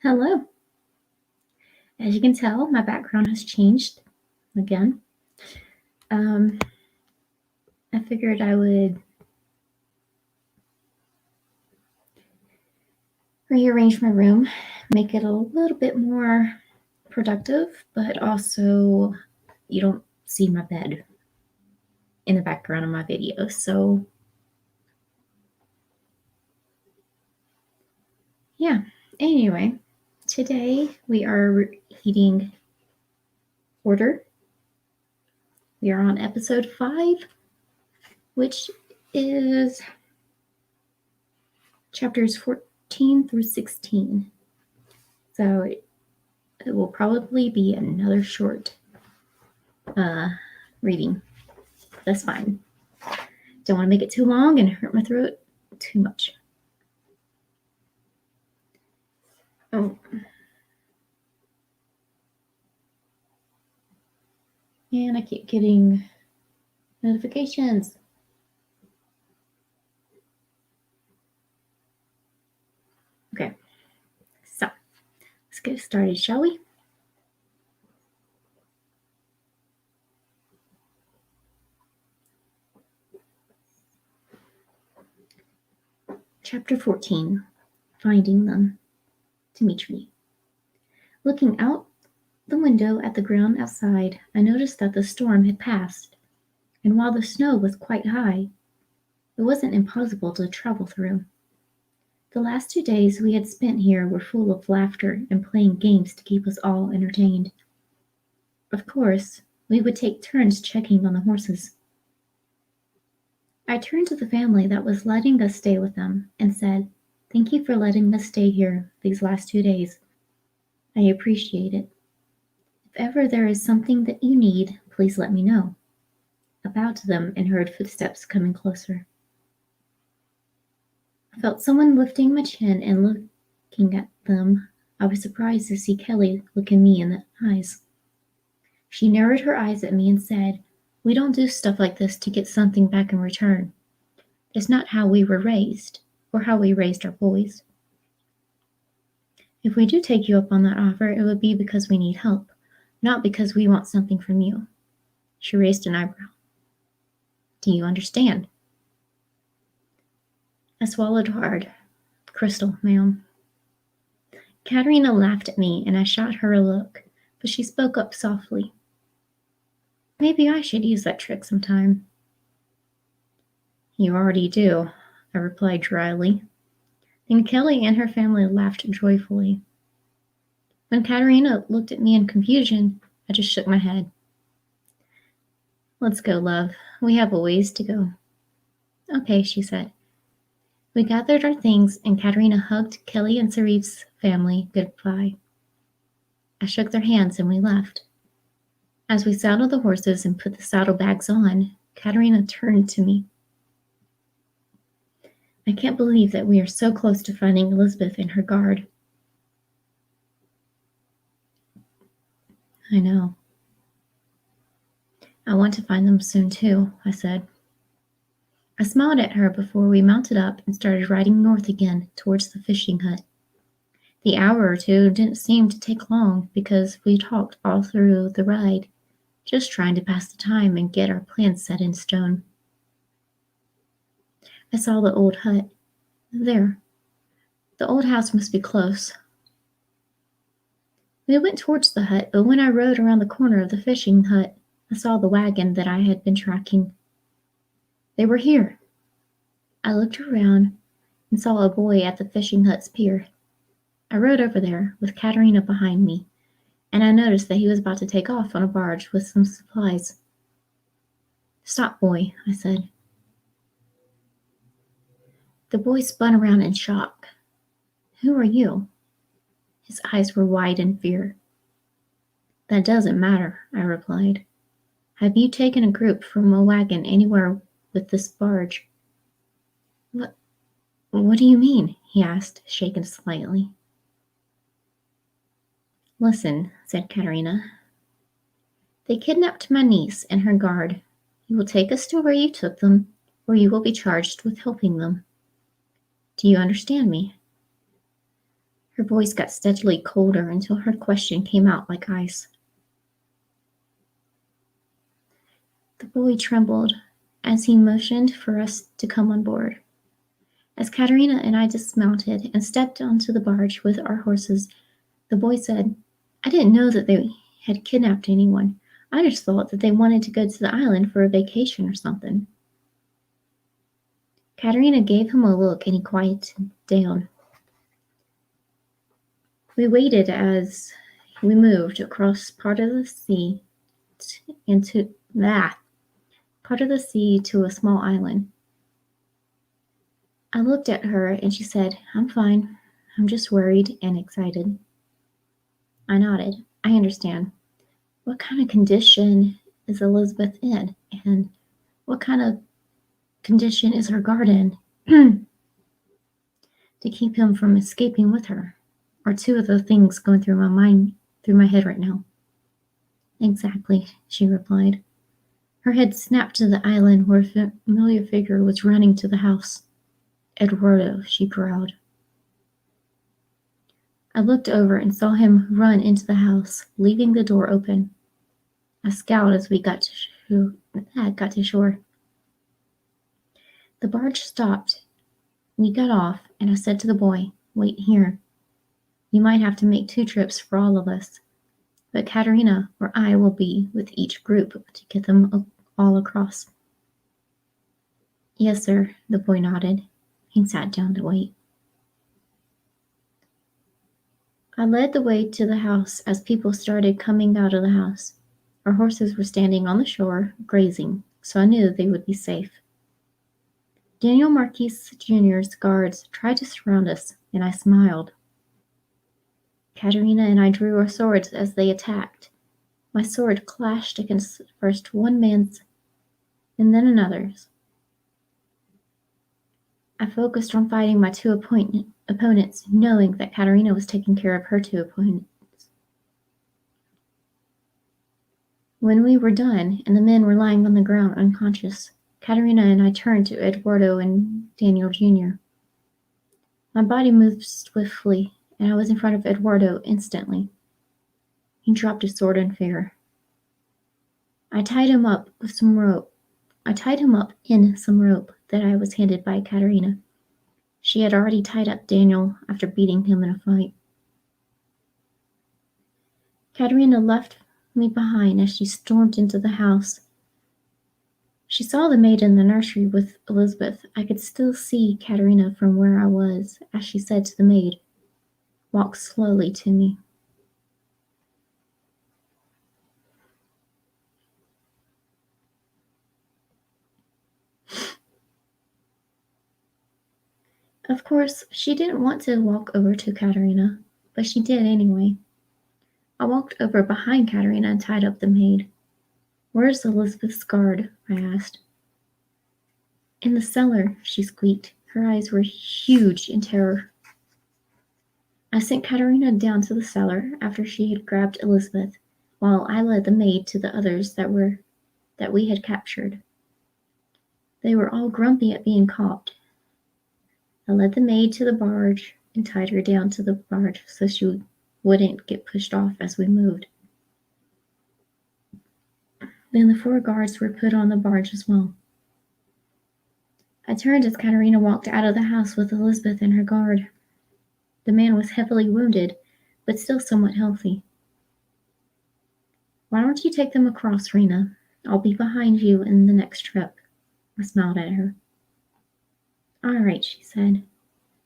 Hello. As you can tell, my background has changed again. I figured I would rearrange my room, make it a little bit more productive, but also you don't see my bed in the background of my video. So, yeah. Anyway, today we are reading Order. We are on episode 5, which is chapters 14 through 16. So it will probably be another short reading. That's fine. Don't want to make it too long and hurt my throat too much. Oh. And I keep getting notifications. Okay. So, let's get started, shall we? Chapter 14. Finding them. Dimitri. Looking out the window at the ground outside, I noticed that the storm had passed, and while the snow was quite high, it wasn't impossible to travel through. The last 2 days we had spent here were full of laughter and playing games to keep us all entertained. Of course, we would take turns checking on the horses. I turned to the family that was letting us stay with them and said, "Thank you for letting us stay here these last 2 days. I appreciate it. If ever there is something that you need, please let me know." I bowed to them and heard footsteps coming closer. I felt someone lifting my chin and looking at them. I was surprised to see Kelly looking me in the eyes. She narrowed her eyes at me and said, "We don't do stuff like this to get something back in return. It's not how we were raised, or how we raised our boys. If we do take you up on that offer, it would be because we need help, not because we want something from you." She raised an eyebrow. "Do you understand?" I swallowed hard. "Crystal, ma'am." Katerina laughed at me, and I shot her a look, but she spoke up softly. "Maybe I should use that trick sometime." "You already do," I replied dryly. Then Kelly and her family laughed joyfully. When Katerina looked at me in confusion, I just shook my head. "Let's go, love. We have a ways to go." "Okay," she said. We gathered our things, and Katerina hugged Kelly and Sarif's family goodbye. I shook their hands, and we left. As we saddled the horses and put the saddlebags on, Katerina turned to me. "I can't believe that we are so close to finding Elizabeth and her guard." "I know." "I want to find them soon too," I said. I smiled at her before we mounted up and started riding north again towards the fishing hut. The hour or two didn't seem to take long because we talked all through the ride, just trying to pass the time and get our plans set in stone. I saw the old hut. There. The old house must be close. We went towards the hut, but when I rode around the corner of the fishing hut, I saw the wagon that I had been tracking. They were here. I looked around and saw a boy at the fishing hut's pier. I rode over there, with Katerina behind me, and I noticed that he was about to take off on a barge with some supplies. "Stop, boy," I said. The boy spun around in shock. "Who are you?" His eyes were wide in fear. "That doesn't matter," I replied. "Have you taken a group from a wagon anywhere with this barge?" What do you mean?" he asked, shaken slightly. "Listen," said Katerina. "They kidnapped my niece and her guard. You will take us to where you took them, or you will be charged with helping them. Do you understand me?" Her voice got steadily colder until her question came out like ice. The boy trembled as he motioned for us to come on board. As Katerina and I dismounted and stepped onto the barge with our horses, the boy said, "I didn't know that they had kidnapped anyone. I just thought that they wanted to go to the island for a vacation or something." Katerina gave him a look and he quieted down. We waited as we moved across part of the sea to a small island. I looked at her and she said, "I'm fine. I'm just worried and excited." I nodded. "I understand. What kind of condition is Elizabeth in? And what kind of condition is her guard in to keep him from escaping with her? Are two of the things going through my head right now." "Exactly," she replied. Her head snapped to the island where a familiar figure was running to the house. "Eduardo," she growled. I looked over and saw him run into the house, leaving the door open. I scowled as we got to shore. The barge stopped. We got off, and I said to the boy, "Wait here. You might have to make 2 trips for all of us, but Katerina or I will be with each group to get them all across." "Yes, sir," the boy nodded. He sat down to wait. I led the way to the house as people started coming out of the house. Our horses were standing on the shore, grazing, so I knew they would be safe. Daniel Marquis Jr.'s guards tried to surround us, and I smiled. Katerina and I drew our swords as they attacked. My sword clashed against first one man's and then another's. I focused on fighting my 2 opponents, knowing that Katerina was taking care of her 2 opponents. When we were done and the men were lying on the ground unconscious, Katerina and I turned to Eduardo and Daniel Jr. My body moved swiftly, and I was in front of Eduardo instantly. He dropped his sword in fear. I tied him up in some rope that I was handed by Katerina. She had already tied up Daniel after beating him in a fight. Katerina left me behind as she stormed into the house. She saw the maid in the nursery with Elizabeth. I could still see Katerina from where I was as she said to the maid, "Walk slowly to me." Of course, she didn't want to walk over to Katerina, but she did anyway. I walked over behind Katerina and tied up the maid. "Where's Elizabeth's guard?" I asked. "In the cellar," she squeaked. Her eyes were huge in terror. I sent Katerina down to the cellar after she had grabbed Elizabeth, while I led the maid to the others that we had captured. They were all grumpy at being caught. I led the maid to the barge and tied her down to the barge so she wouldn't get pushed off as we moved. Then the 4 guards were put on the barge as well. I turned as Katerina walked out of the house with Elizabeth and her guard. The man was heavily wounded, but still somewhat healthy. "Why don't you take them across, Rena? I'll be behind you in the next trip." I smiled at her. "All right," she said.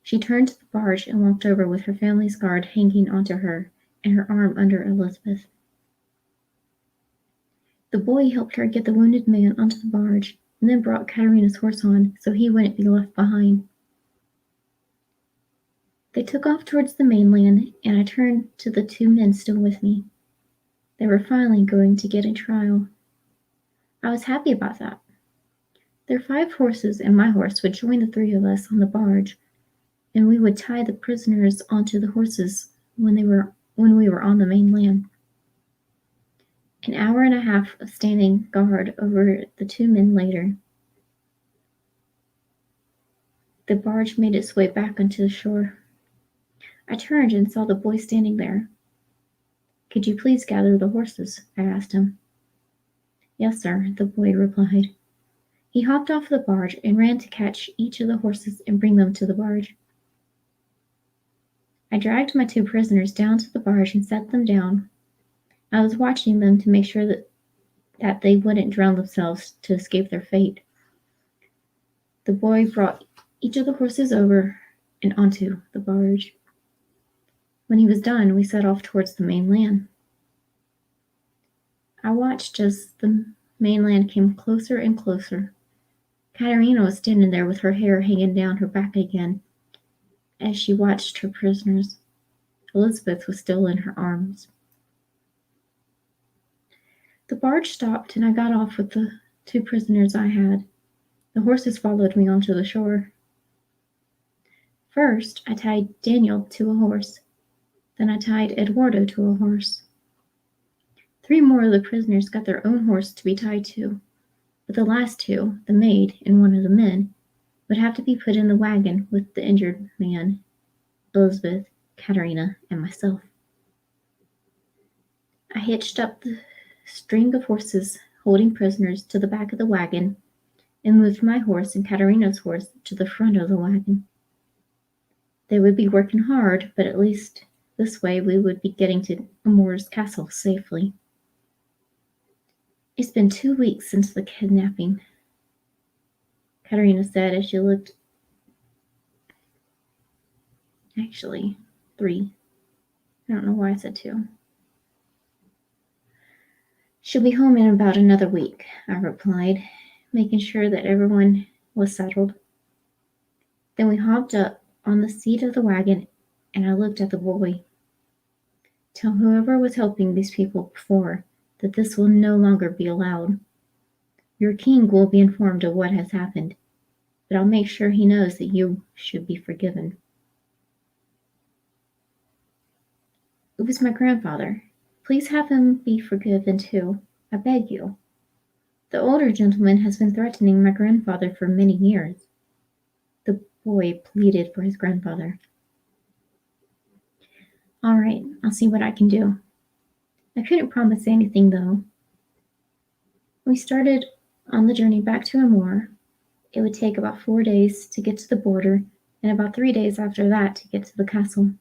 She turned to the barge and walked over with her family's guard hanging onto her and her arm under Elizabeth. The boy helped her get the wounded man onto the barge and then brought Katerina's horse on so he wouldn't be left behind. They took off towards the mainland, and I turned to the 2 men still with me. They were finally going to get a trial. I was happy about that. Their 5 horses and my horse would join the 3 of us on the barge, and we would tie the prisoners onto the horses when we were on the mainland. An hour and a half of standing guard over the 2 men later, the barge made its way back onto the shore. I turned and saw the boy standing there. "Could you please gather the horses?" I asked him. "Yes, sir," the boy replied. He hopped off the barge and ran to catch each of the horses and bring them to the barge. I dragged my 2 prisoners down to the barge and set them down. I was watching them to make sure that they wouldn't drown themselves to escape their fate. The boy brought each of the horses over and onto the barge. When he was done, we set off towards the mainland. I watched as the mainland came closer and closer. Katerina was standing there with her hair hanging down her back again as she watched her prisoners. Elizabeth was still in her arms. The barge stopped and I got off with the 2 prisoners I had. The horses followed me onto the shore. First, I tied Daniel to a horse. Then I tied Eduardo to a horse. 3 more of the prisoners got their own horse to be tied to, but the last 2, the maid and one of the men, would have to be put in the wagon with the injured man, Elizabeth, Katerina, and myself. I hitched up the string of horses holding prisoners to the back of the wagon and moved my horse and Katerina's horse to the front of the wagon. They would be working hard, but at least this way we would be getting to Amor's castle safely. "It's been 2 weeks since the kidnapping," Katerina said as she looked. Actually, 3. I don't know why I said 2. "She'll be home in about another week," I replied, making sure that everyone was settled. Then we hopped up on the seat of the wagon and I looked at the boy. "Tell whoever was helping these people before that this will no longer be allowed. Your king will be informed of what has happened, but I'll make sure he knows that you should be forgiven." "It was my grandfather. Please have him be forgiven too. I beg you. The older gentleman has been threatening my grandfather for many years." The boy pleaded for his grandfather. "All right, I'll see what I can do." I couldn't promise anything, though. We started on the journey back to Amor. It would take about 4 days to get to the border, and about 3 days after that to get to the castle.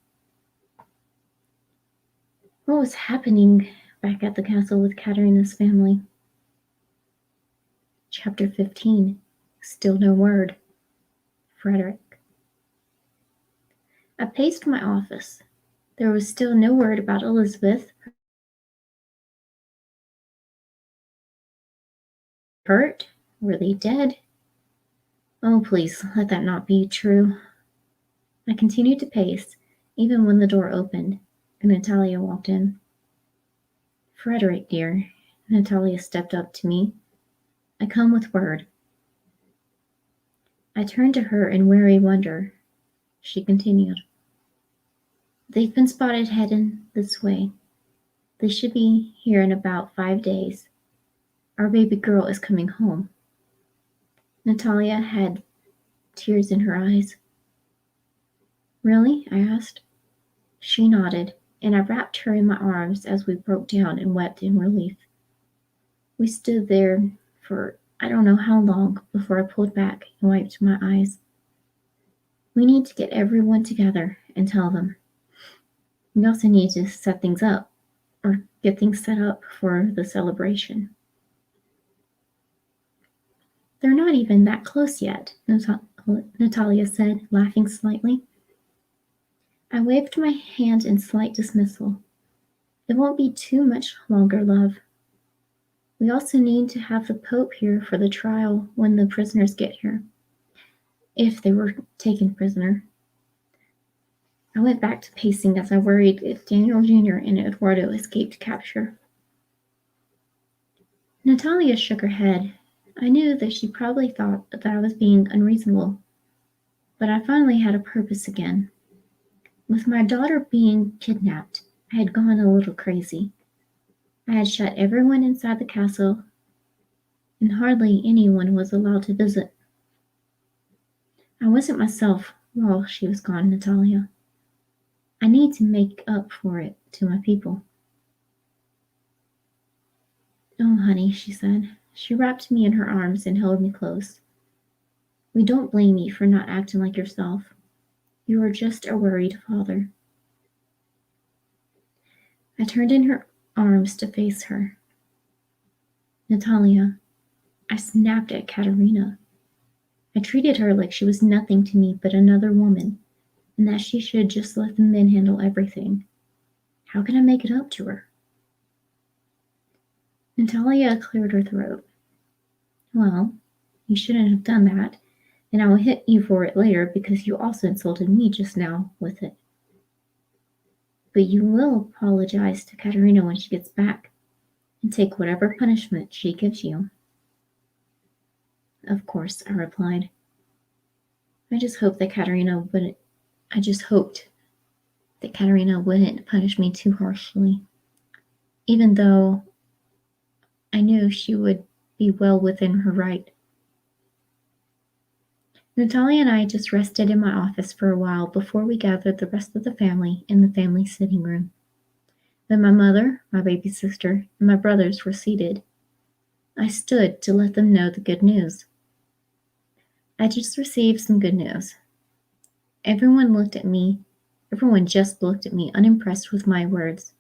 What was happening back at the castle with Katerina's family? Chapter 15. Still no word. Frederick. I paced my office. There was still no word about Elizabeth. Hurt? Were they dead? Oh, please, let that not be true. I continued to pace, even when the door opened, and Natalia walked in. "Frederick, dear," Natalia stepped up to me. "I come with word." I turned to her in weary wonder. She continued. "They've been spotted heading this way. They should be here in about 5 days. Our baby girl is coming home." Natalia had tears in her eyes. "Really?" I asked. She nodded, and I wrapped her in my arms as we broke down and wept in relief. We stood there for I don't know how long before I pulled back and wiped my eyes. "We need to get everyone together and tell them. We also need to set things up, or get things set up for the celebration." "They're not even that close yet," Natalia said, laughing slightly. I waved my hand in slight dismissal. "It won't be too much longer, love. We also need to have the Pope here for the trial when the prisoners get here. If they were taken prisoner." I went back to pacing as I worried if Daniel Jr. and Eduardo escaped capture. Natalia shook her head. I knew that she probably thought that I was being unreasonable, but I finally had a purpose again. With my daughter being kidnapped, I had gone a little crazy. I had shut everyone inside the castle, and hardly anyone was allowed to visit. I wasn't myself while she was gone, Natalia. I need to make up for it to my people. Oh, honey, she said. She wrapped me in her arms and held me close. We don't blame you for not acting like yourself. You are just a worried father. I turned in her arms to face her. Natalia, I snapped at Katerina. I treated her like she was nothing to me but another woman, and that she should just let the men handle everything. How can I make it up to her? Natalia cleared her throat. Well, you shouldn't have done that, and I will hit you for it later because you also insulted me just now with it. But you will apologize to Katerina when she gets back, and take whatever punishment she gives you. Of course, I replied. I just hoped that Katerina wouldn't punish me too harshly, even though I knew she would be well within her right. Natalia and I just rested in my office for a while before we gathered the rest of the family in the family sitting room. When my mother, my baby sister, and my brothers were seated, I stood to let them know the good news. I just received some good news. Everyone just looked at me unimpressed with my words,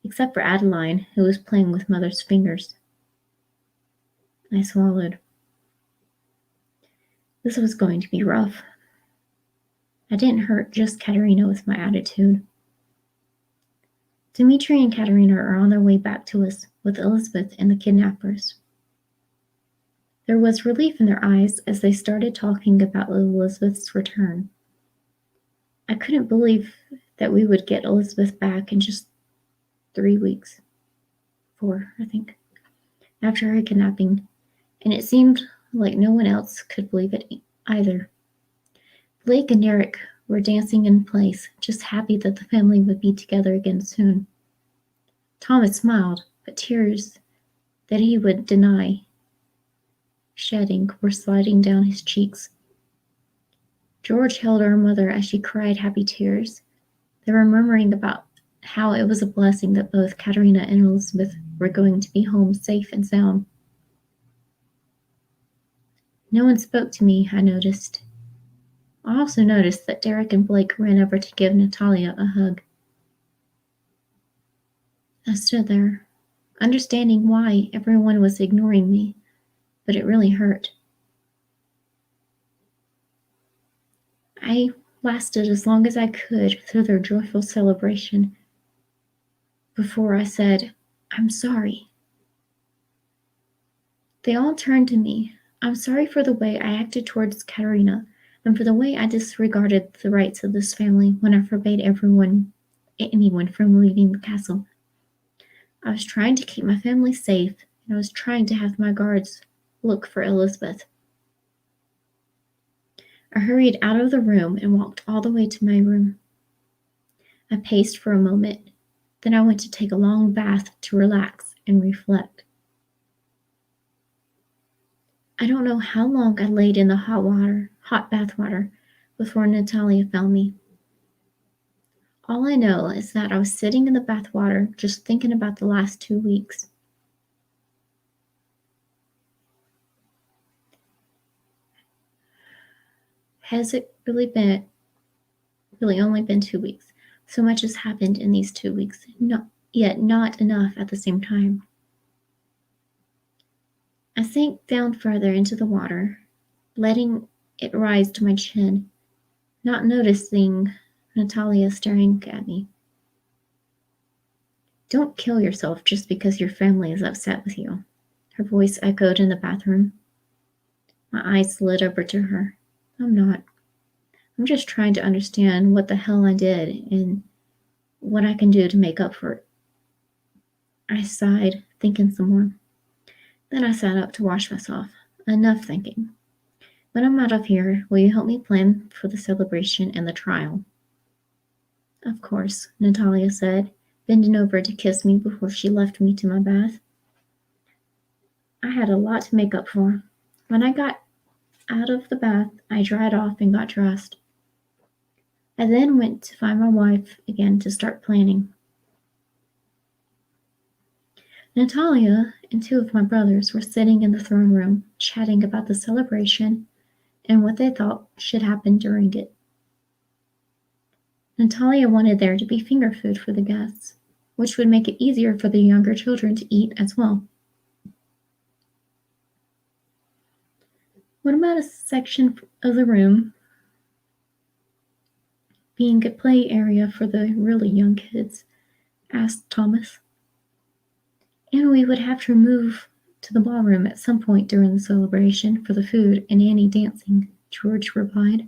except for Adeline, who was playing with Mother's fingers. I swallowed. This was going to be rough. I didn't hurt just Katerina with my attitude. Dimitri and Katerina are on their way back to us with Elizabeth and the kidnappers. There was relief in their eyes as they started talking about Elizabeth's return. I couldn't believe that we would get Elizabeth back in just 3 weeks. 4, I think, after her kidnapping, and it seemed like no one else could believe it either. Blake and Derek were dancing in place, just happy that the family would be together again soon. Thomas smiled, but tears that he would deny shedding were sliding down his cheeks. George held our mother as she cried happy tears. They were murmuring about how it was a blessing that both Katerina and Elizabeth were going to be home safe and sound. No one spoke to me, I noticed. I also noticed that Derek and Blake ran over to give Natalia a hug. I stood there, understanding why everyone was ignoring me, but it really hurt. I lasted as long as I could through their joyful celebration before I said, "I'm sorry." They all turned to me. I'm sorry for the way I acted towards Katerina and for the way I disregarded the rights of this family when I forbade anyone from leaving the castle. I was trying to keep my family safe, and I was trying to have my guards look for Elizabeth. I hurried out of the room and walked all the way to my room. I paced for a moment, then I went to take a long bath to relax and reflect. I don't know how long I laid in the hot bath water, before Natalia found me. All I know is that I was sitting in the bath water just thinking about the last 2 weeks. Has it really only been 2 weeks? So much has happened in these 2 weeks, yet not enough at the same time. I sank down further into the water, letting it rise to my chin, not noticing Natalia staring at me. Don't kill yourself just because your family is upset with you, her voice echoed in the bathroom. My eyes slid over to her. I'm not. I'm just trying to understand what the hell I did and what I can do to make up for it. I sighed, thinking some more. Then I sat up to wash myself. Enough thinking. When I'm out of here, will you help me plan for the celebration and the trial? Of course, Natalia said, bending over to kiss me before she left me to my bath. I had a lot to make up for. When I got out of the bath, I dried off and got dressed. I then went to find my wife again to start planning. Natalia and two of my brothers were sitting in the throne room, chatting about the celebration and what they thought should happen during it. Natalia wanted there to be finger food for the guests, which would make it easier for the younger children to eat as well. What about a section of the room being a play area for the really young kids? Asked Thomas. And we would have to move to the ballroom at some point during the celebration for the food and any dancing, George replied.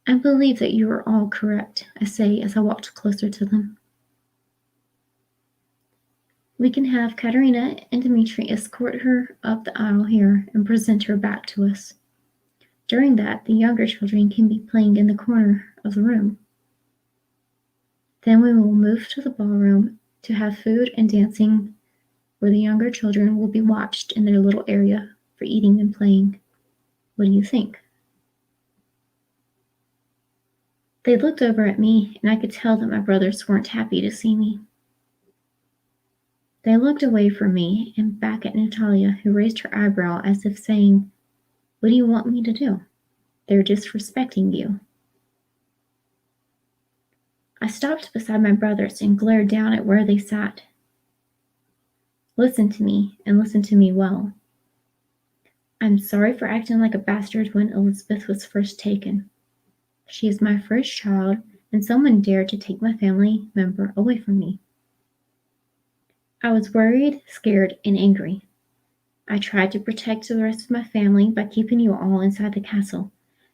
I believe that you are all correct, I say as I walked closer to them. We can have Katerina and Dmitri escort her up the aisle here and present her back to us. During that, the younger children can be playing in the corner of the room. Then we will move to the ballroom to have food and dancing, where the younger children will be watched in their little area for eating and playing. What do you think? They looked over at me, and I could tell that my brothers weren't happy to see me. They looked away from me and back at Natalia, who raised her eyebrow as if saying, What do you want me to do? They're disrespecting you. I stopped beside my brothers and glared down at where they sat. Listen to me, and listen to me well. I'm sorry for acting like a bastard when Elizabeth was first taken. She is my first child, and someone dared to take my family member away from me. I was worried, scared, and angry. I tried to protect the rest of my family by keeping you all inside the castle,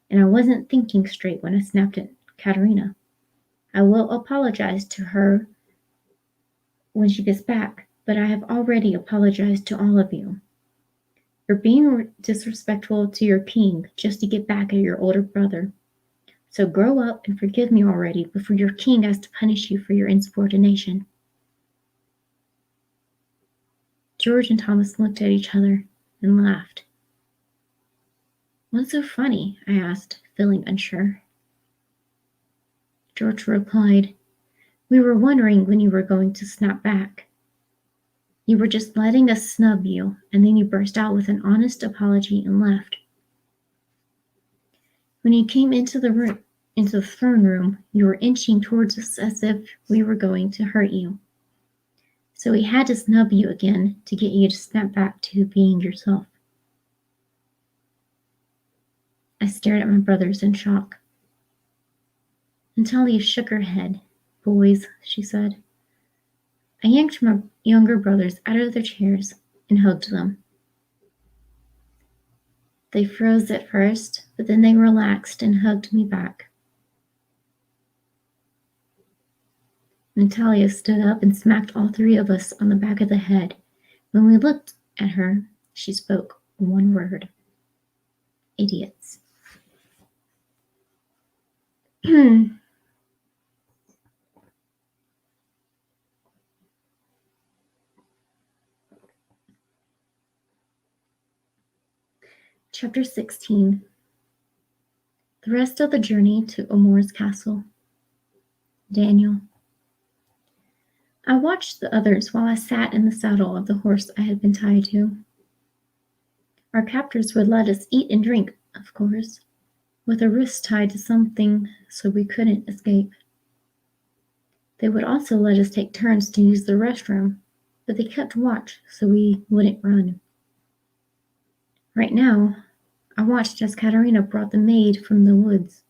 and I wasn't thinking straight when I snapped at Katerina. I will apologize to her when she gets back, but I have already apologized to all of you. You're being disrespectful to your king just to get back at your older brother. So grow up and forgive me already before your king has to punish you for your insubordination. George and Thomas looked at each other and laughed. What's so funny? I asked, feeling unsure. George replied, We were wondering when you were going to snap back. You were just letting us snub you, and then you burst out with an honest apology and left. When you came into the throne room, you were inching towards us as if we were going to hurt you. So we had to snub you again to get you to snap back to being yourself. I stared at my brothers in shock. Natalia shook her head. Boys, she said. I yanked my younger brothers out of their chairs and hugged them. They froze at first, but then they relaxed and hugged me back. Natalia stood up and smacked all three of us on the back of the head. When we looked at her, she spoke one word. Idiots. Chapter 16. The rest of the journey to Amor's castle. Daniel. I watched the others while I sat in the saddle of the horse I had been tied to. Our captors would let us eat and drink, of course, with our wrists tied to something so we couldn't escape. They would also let us take turns to use the restroom, but they kept watch so we wouldn't run. Right now, I watched as Katerina brought the maid from the woods.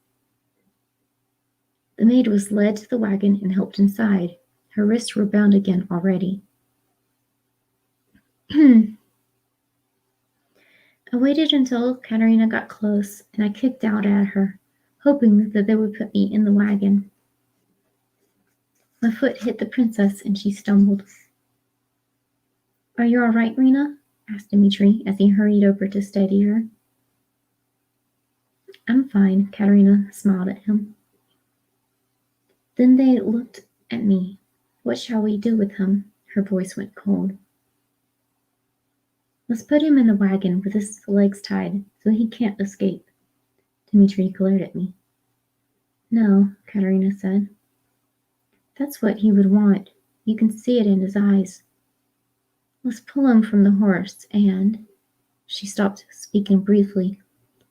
The maid was led to the wagon and helped inside. Her wrists were bound again already. I waited until Katerina got close, and I kicked out at her, hoping that they would put me in the wagon. My foot hit the princess, and she stumbled. Are you all right, Rena? Asked Dmitri as he hurried over to steady her. I'm fine, Katerina smiled at him. Then they looked at me. What shall we do with him? Her voice went cold. Let's put him in the wagon with his legs tied so he can't escape. Dmitri glared at me. No, Katerina said. That's what he would want. You can see it in his eyes. Let's pull him from the horse and... She stopped speaking briefly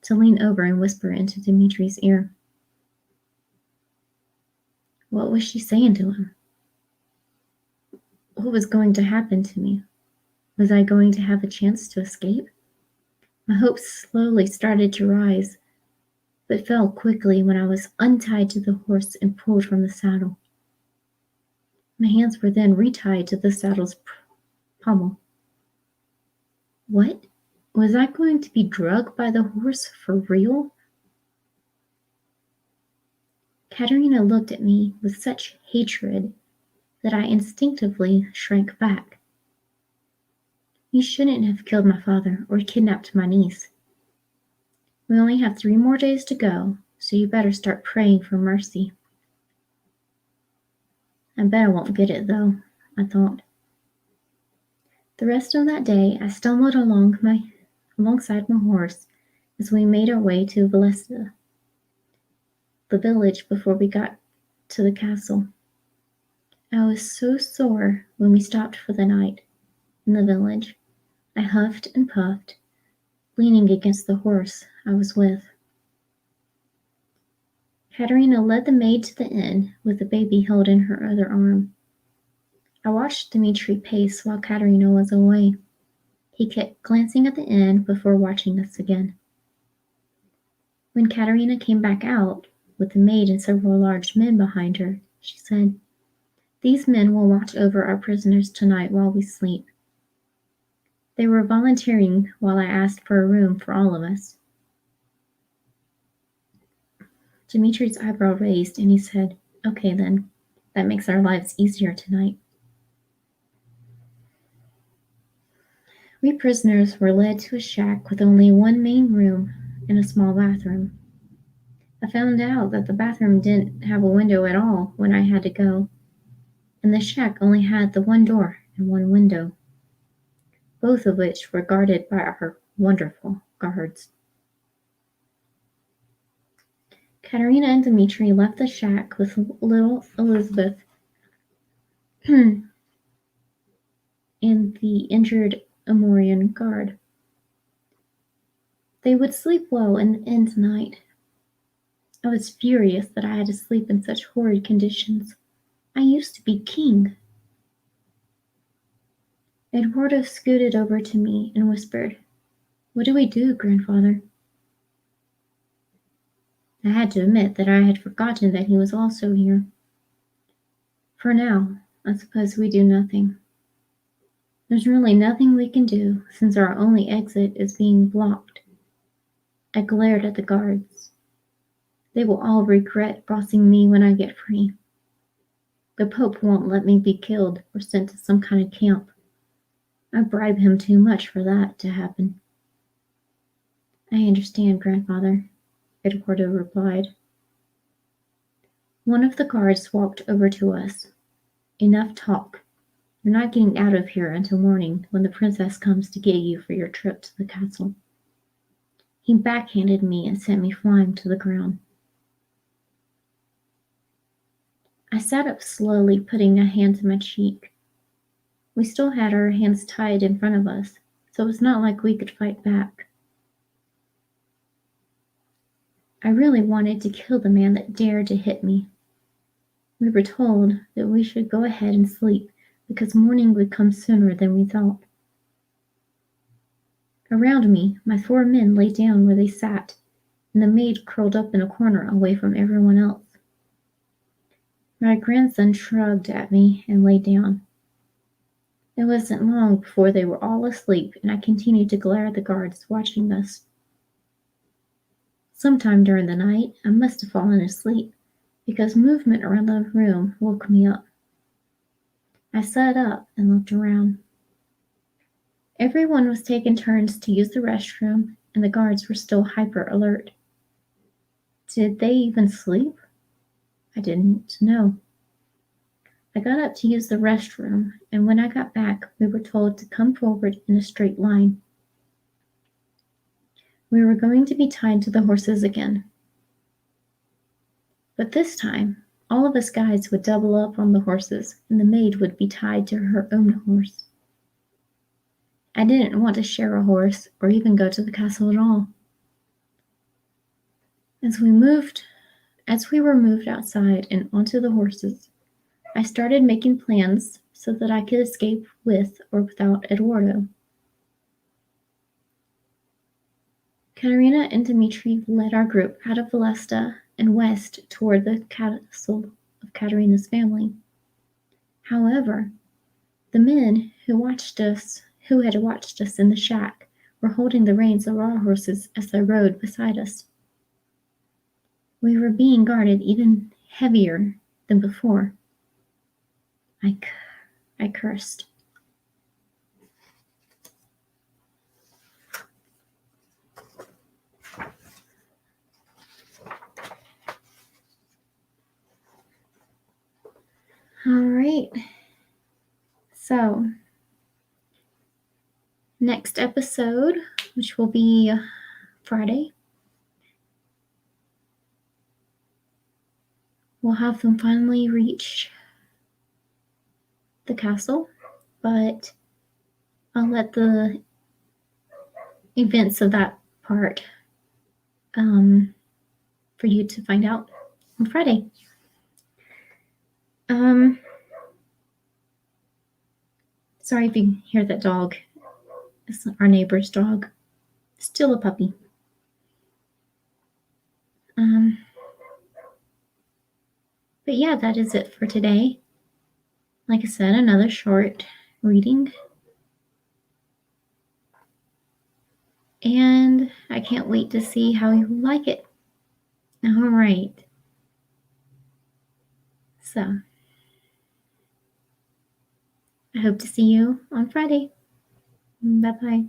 to lean over and whisper into Dmitri's ear. What was she saying to him? What was going to happen to me? Was I going to have a chance to escape? My hopes slowly started to rise, but fell quickly when I was untied to the horse and pulled from the saddle. My hands were then retied to the saddle's pommel. What? Was I going to be drugged by the horse for real? Katerina looked at me with such hatred that I instinctively shrank back. You shouldn't have killed my father or kidnapped my niece. We only have 3 more days to go, so you better start praying for mercy. I bet I won't get it, though, I thought. The rest of that day, I stumbled alongside my horse as we made our way to Velesta, the village, before we got to the castle. I was so sore when we stopped for the night in the village. I huffed and puffed, leaning against the horse I was with. Katerina led the maid to the inn with the baby held in her other arm. I watched Dmitri pace while Katerina was away. He kept glancing at the inn before watching us again. When Katerina came back out, with the maid and several large men behind her, she said, These men will watch over our prisoners tonight while we sleep. They were volunteering while I asked for a room for all of us. Dmitri's eyebrow raised and he said, Okay then, that makes our lives easier tonight. We prisoners were led to a shack with only one main room and a small bathroom. I found out that the bathroom didn't have a window at all when I had to go, and the shack only had the one door and one window, both of which were guarded by our wonderful guards. Katerina and Dmitri left the shack with little Elizabeth and the injured Amorian guard. They would sleep well in the inn tonight. I was furious that I had to sleep in such horrid conditions. I used to be king. Eduardo scooted over to me and whispered, What do we do, grandfather? I had to admit that I had forgotten that he was also here. For now, I suppose we do nothing. There's really nothing we can do since our only exit is being blocked. I glared at the guards. They will all regret bossing me when I get free. The Pope won't let me be killed or sent to some kind of camp. I bribe him too much for that to happen. I understand, grandfather, Eduardo replied. One of the guards walked over to us. Enough talk. You're not getting out of here until morning when the princess comes to get you for your trip to the castle. He backhanded me and sent me flying to the ground. I sat up slowly, putting a hand to my cheek. We still had our hands tied in front of us, so it was not like we could fight back. I really wanted to kill the man that dared to hit me. We were told that we should go ahead and sleep because morning would come sooner than we thought. Around me, my 4 men lay down where they sat, and the maid curled up in a corner away from everyone else. My grandson shrugged at me and lay down. It wasn't long before they were all asleep, and I continued to glare at the guards watching us. Sometime during the night, I must have fallen asleep, because movement around the room woke me up. I sat up and looked around. Everyone was taking turns to use the restroom, and the guards were still hyper alert. Did they even sleep? I didn't know. I got up to use the restroom, and when I got back, we were told to come forward in a straight line. We were going to be tied to the horses again. But this time, all of us guys would double up on the horses, and the maid would be tied to her own horse. I didn't want to share a horse or even go to the castle at all. As we were moved outside and onto the horses, I started making plans so that I could escape with or without Eduardo. Katerina and Dmitri led our group out of Valesta and west toward the castle of Katerina's family. However, the men who had watched us in the shack were holding the reins of our horses as they rode beside us. We were being guarded even heavier than before. I cursed. All right. So, next episode, which will be Friday, we'll have them finally reach the castle, but I'll let the events of that part for you to find out on Friday. Sorry if you hear that dog. It's our neighbor's dog. Still a puppy. But yeah, that is it for today. Like I said, another short reading. And I can't wait to see how you like it. All right. So, I hope to see you on Friday. Bye-bye.